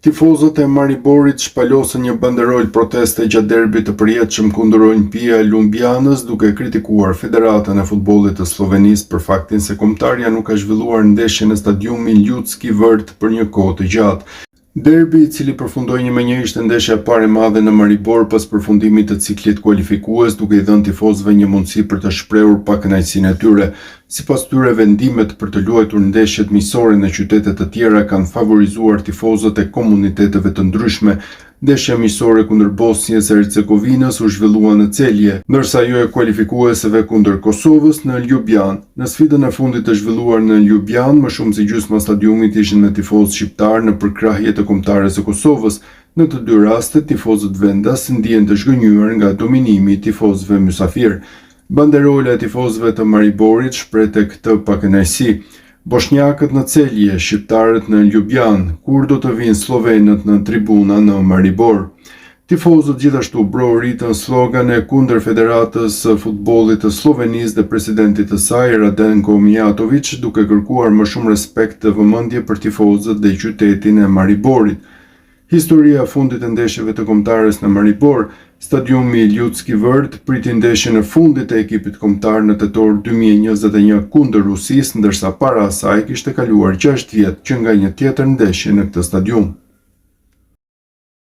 Tifozët e Mariborit shpalosën një banderol proteste gjatë derbit të përjetshëm kundër Olimpia Lumbianës, duke kritikuar Federatën e Futbollit të Slovenisë për faktin se kombëtarja nuk ka zhvilluar ndeshjen në stadiumin Ljudski Vrt për një kohë të gjatë. Derbi, i cili përfundoi 1-1, ishte ndeshja e parë e madhe në Maribor pas përfundimit të ciklit kualifikues, duke i dhënë tifozëve një mundësi për të shprehur pakënaqësinë e tyre. Sipas tyre, vendimet për të luajtur ndeshjet miqësore në qytete të tjera kanë favorizuar tifozët e komuniteteve të ndryshme. Ndeshja miqësore kundër Bosnjës së Hercegovinës u zhvillua në Celje, ndërsa ajo e kualifikuesve kundër Kosovës në Ljubljanë. Në sfidën e fundit të zhvilluar në Ljubljanë, më shumë se gjysma stadiumit ishin me tifozë shqiptar në përkrahje të kombëtares së Kosovës. Në të dy rastet, tifozët vendas ndihen të zhgënjur nga dominimi i tifozëve mysafir. Banderola e tifozëve të Mariborit shpreh këtë pakënaqësi. Bosnjakët në Celje, shqiptarët në Ljubljanë, kur do të vinë slovenët në tribuna në Maribor. Tifozët gjithashtu broritën slogane kundër Federatës së Futbollit të Slovenisë dhe presidentit të saj, Radenko Mijatović, duke kërkuar më shumë respekt dhe vëmendje për tifozët dhe qytetin e Mariborit. Historia e fundit e ndeshjeve të kombëtares në Maribor, stadiumi Ljudski Vrt priti ndeshjen e fundit të ekipit kombëtar në tetor 2021 kundër Rusisë, ndërsa para asaj kishte kaluar 6 vjet që nga një tjetër ndeshje në këtë stadium.